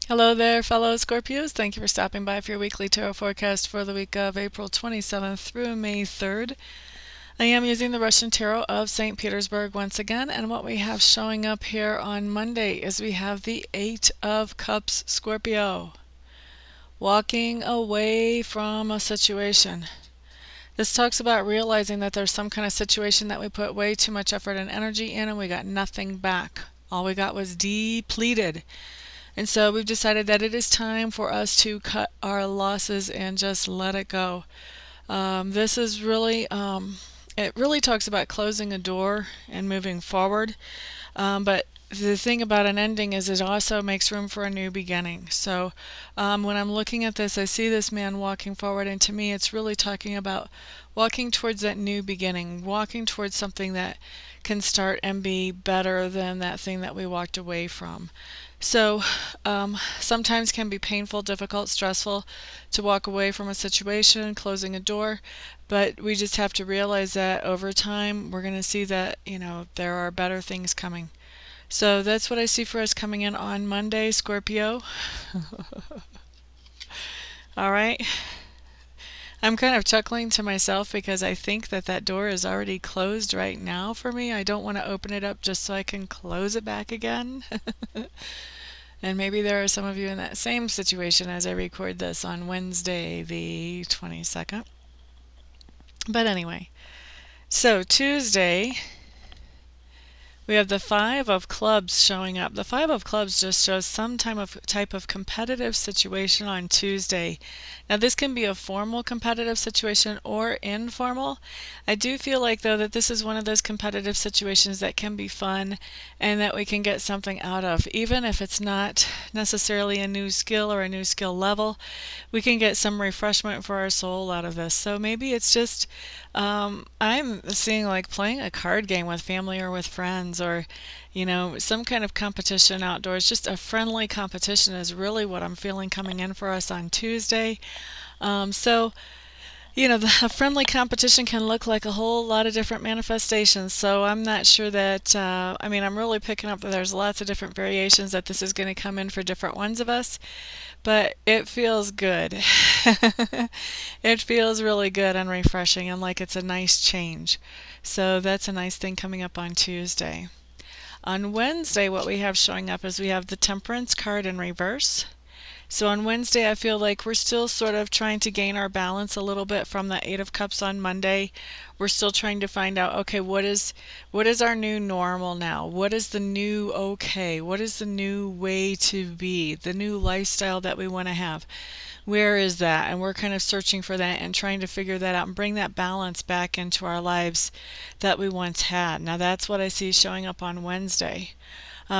Hello there, fellow Scorpios. Thank you for stopping by for your weekly tarot forecast for the week of April 27th through May 3rd. I am using the Russian Tarot of St. Petersburg once again, and what we have showing up here on Monday is we have the Eight of Cups Scorpio. Walking away from a situation. This talks about realizing that there's some kind of situation that we put way too much effort and energy in and we got nothing back. All we got was depleted. And so we've decided that it is time for us to cut our losses and just let it go. This is really, it really talks about closing a door and moving forward. But the thing about an ending is it also makes room for a new beginning. So when I'm looking at this, I see this man walking forward, and to me it's really talking about walking towards that new beginning, walking towards something that can start and be better than that thing that we walked away from. So sometimes can be painful, difficult, stressful to walk away from a situation, closing a door, but we just have to realize that over time we're going to see that, there are better things coming. So that's what I see for us coming in on Monday, Scorpio. All right. I'm kind of chuckling to myself because I think that that door is already closed right now for me. I don't want to open it up just so I can close it back again. And maybe there are some of you in that same situation as I record this on Wednesday, the 22nd. But anyway, so Tuesday, we have the Five of Clubs showing up. The Five of Clubs just shows some type of competitive situation on Tuesday. Now this can be a formal competitive situation or informal. I do feel like though that this is one of those competitive situations that can be fun and that we can get something out of. Even if it's not necessarily a new skill or a new skill level, we can get some refreshment for our soul out of this. So maybe it's just I'm seeing like playing a card game with family or with friends, or some kind of competition outdoors. Just a friendly competition is really what I'm feeling coming in for us on Tuesday. So the friendly competition can look like a whole lot of different manifestations. So I'm not sure that, I'm really picking up that there's lots of different variations that this is going to come in for different ones of us. But it feels good. It feels really good and refreshing and like it's a nice change. So that's a nice thing coming up on Tuesday. On Wednesday, what we have showing up is we have the Temperance card in reverse. So on Wednesday, I feel like we're still sort of trying to gain our balance a little bit from the Eight of Cups on Monday. We're still trying to find out, okay, what is our new normal now? What is the new okay? What is the new way to be? The new lifestyle that we want to have? Where is that? And we're kind of searching for that and trying to figure that out and bring that balance back into our lives that we once had. Now that's what I see showing up on Wednesday.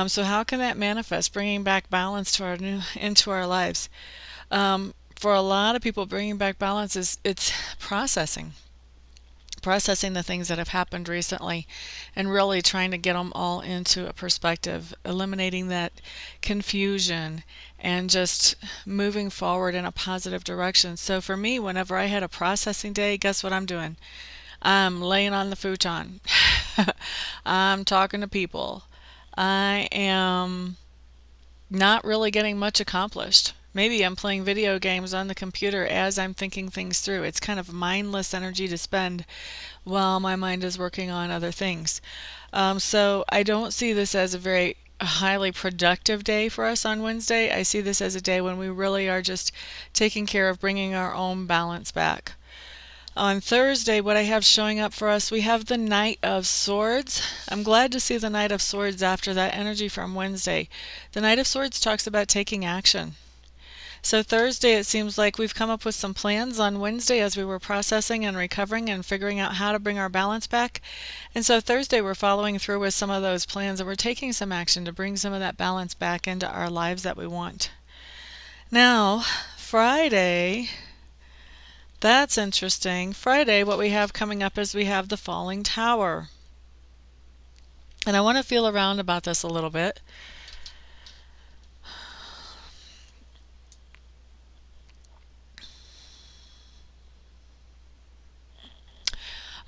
So how can that manifest? Bringing back balance to into our lives. For a lot of people, bringing back balance it's processing the things that have happened recently and really trying to get them all into a perspective, eliminating that confusion and just moving forward in a positive direction. So for me, whenever I had a processing day, guess what I'm doing? I'm laying on the futon. I'm talking to people. I am not really getting much accomplished. Maybe I'm playing video games on the computer as I'm thinking things through. It's kind of mindless energy to spend while my mind is working on other things. So I don't see this as a very highly productive day for us on Wednesday. I see this as a day when we really are just taking care of bringing our own balance back. On Thursday, what I have showing up for us, we have the Knight of Swords. I'm glad to see the Knight of Swords after that energy from Wednesday. The Knight of Swords talks about taking action. So Thursday, it seems like we've come up with some plans on Wednesday as we were processing and recovering and figuring out how to bring our balance back. And so Thursday, we're following through with some of those plans and we're taking some action to bring some of that balance back into our lives that we want. Now, Friday... That's interesting. Friday, what we have coming up is we have the Falling Tower. And I want to feel around about this a little bit.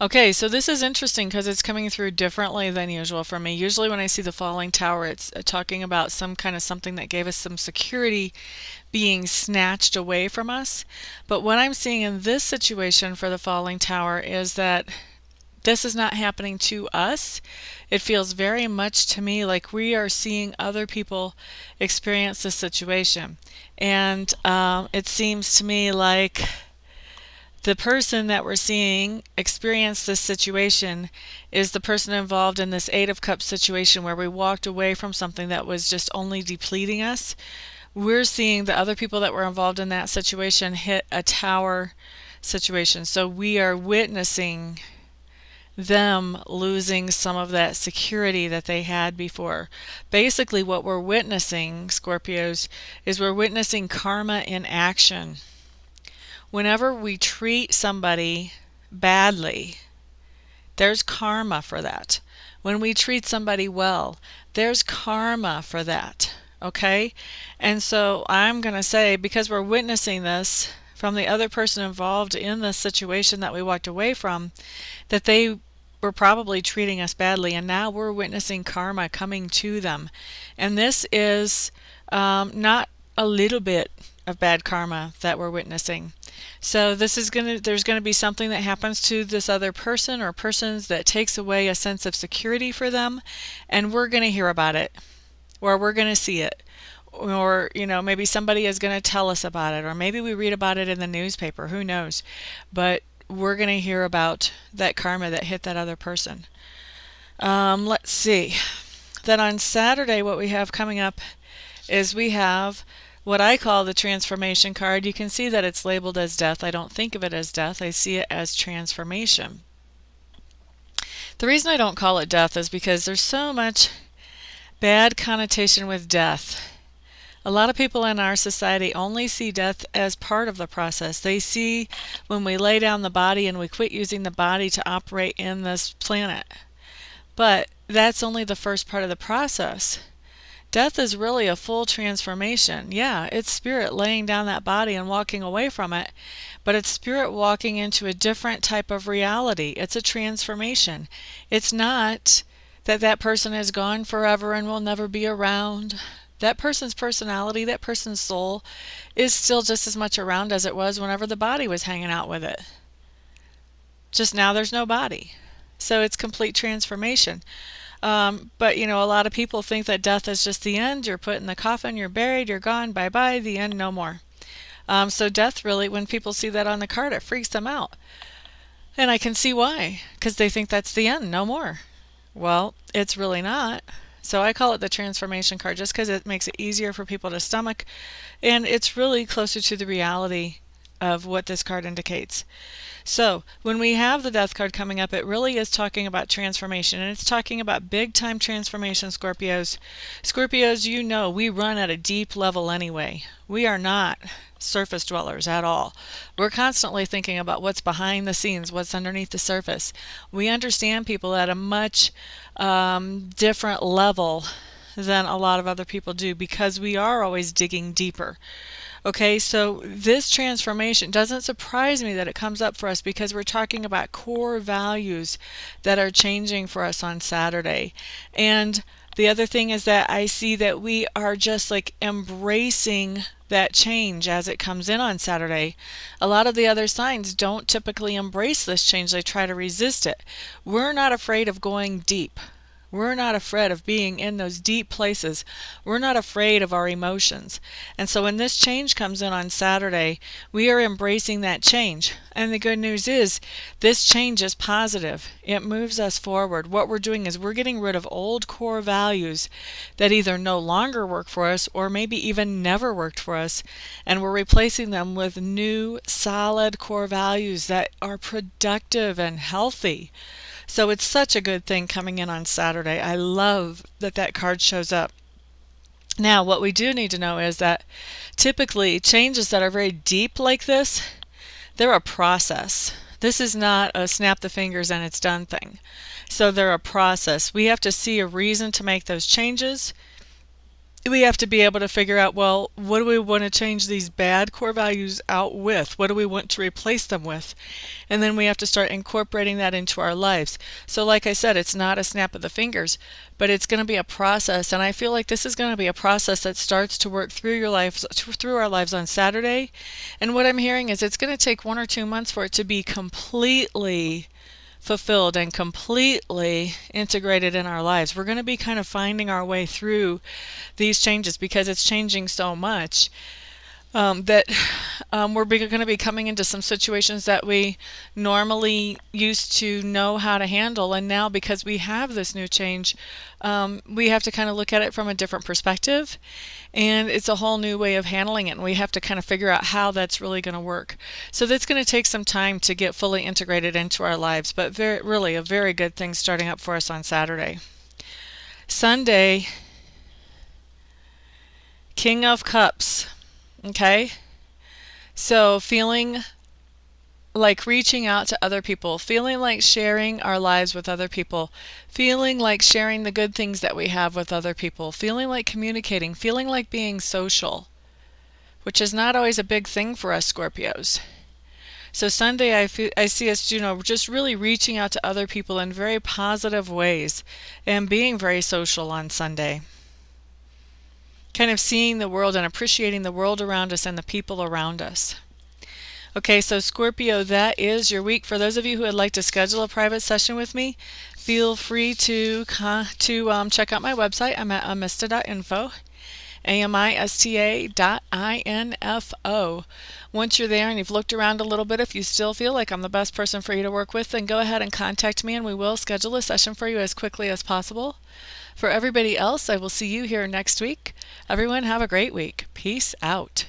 Okay, so this is interesting because it's coming through differently than usual for me. Usually when I see the falling tower, it's talking about some kind of something that gave us some security being snatched away from us. But what I'm seeing in this situation for the falling tower is that this is not happening to us. It feels very much to me like we are seeing other people experience this situation. And it seems to me like the person that we're seeing experience this situation is the person involved in this Eight of Cups situation where we walked away from something that was just only depleting us. We're seeing the other people that were involved in that situation hit a tower situation. So we are witnessing them losing some of that security that they had before. Basically, what we're witnessing, Scorpios, is we're witnessing karma in action. Whenever we treat somebody badly, there's karma for that. When we treat somebody well, there's karma for that. Okay? And so I'm going to say, because we're witnessing this from the other person involved in the situation that we walked away from, that they were probably treating us badly, and now we're witnessing karma coming to them. And this is not a little bit of bad karma that we're witnessing. So this is there's going to be something that happens to this other person or persons that takes away a sense of security for them, and we're going to hear about it, or we're going to see it, or maybe somebody is going to tell us about it, or maybe we read about it in the newspaper, who knows. But we're going to hear about that karma that hit that other person. Let's see. Then on Saturday, what we have coming up is we have what I call the transformation card. You can see that it's labeled as death. I don't think of it as death. I see it as transformation. The reason I don't call it death is because there's so much bad connotation with death. A lot of people in our society only see death as part of the process. They see when we lay down the body and we quit using the body to operate in this planet. But that's only the first part of the process. Death is really a full transformation. Yeah, it's spirit laying down that body and walking away from it, but it's spirit walking into a different type of reality. It's a transformation. It's not that that person is gone forever and will never be around. That person's personality, that person's soul is still just as much around as it was whenever the body was hanging out with it. Just now there's no body. So it's complete transformation. But a lot of people think that death is just the end. You're put in the coffin, you're buried, you're gone, bye-bye, the end, no more. So death really, when people see that on the card, it freaks them out. And I can see why, because they think that's the end, no more. Well, it's really not. So I call it the transformation card just because it makes it easier for people to stomach, and it's really closer to the reality of what this card indicates. So when we have the death card coming up, it really is talking about transformation, and it's talking about big time transformation, Scorpios. Scorpios, we run at a deep level anyway. We are not surface dwellers at all. We're constantly thinking about what's behind the scenes, what's underneath the surface. We understand people at a much different level than a lot of other people do, because we are always digging deeper. Okay, so this transformation doesn't surprise me that it comes up for us, because we're talking about core values that are changing for us on Saturday. And the other thing is that I see that we are just like embracing that change as it comes in on Saturday. A lot of the other signs don't typically embrace this change. They try to resist it. We're not afraid of going deep. We're not afraid of being in those deep places. We're not afraid of our emotions. And so when this change comes in on Saturday, we are embracing that change. And the good news is, this change is positive. It moves us forward. What we're doing is we're getting rid of old core values that either no longer work for us or maybe even never worked for us. And we're replacing them with new, solid core values that are productive and healthy. So it's such a good thing coming in on Saturday. I love that that card shows up. Now, what we do need to know is that typically changes that are very deep like this, they're a process. This is not a snap the fingers and it's done thing. So they're a process. We have to see a reason to make those changes. we have to be able to figure out, well, what do we want to change these bad core values out with? What do we want to replace them with? And then we have to start incorporating that into our lives. So like I said, it's not a snap of the fingers, but it's going to be a process. And I feel like this is going to be a process that starts to work through your lives, through our lives on Saturday. And what I'm hearing is it's going to take 1 or 2 months for it to be completely fulfilled and completely integrated in our lives. We're going to be kind of finding our way through these changes because it's changing so much that we're going to be coming into some situations that we normally used to know how to handle, and now because we have this new change, we have to kind of look at it from a different perspective, and it's a whole new way of handling it, and we have to kind of figure out how that's really going to work. So that's going to take some time to get fully integrated into our lives, but really a very good thing starting up for us on Saturday. Sunday, King of Cups. Okay, so feeling like reaching out to other people, feeling like sharing our lives with other people, feeling like sharing the good things that we have with other people, feeling like communicating, feeling like being social, which is not always a big thing for us Scorpios. So Sunday I see us, just really reaching out to other people in very positive ways and being very social on Sunday. Kind of seeing the world and appreciating the world around us and the people around us. Okay, so Scorpio, that is your week. For those of you who would like to schedule a private session with me, feel free to check out my website. I'm at amista.info, amista.info. Once you're there and you've looked around a little bit, if you still feel like I'm the best person for you to work with, then go ahead and contact me and we will schedule a session for you as quickly as possible. For everybody else, I will see you here next week. Everyone have a great week. Peace out.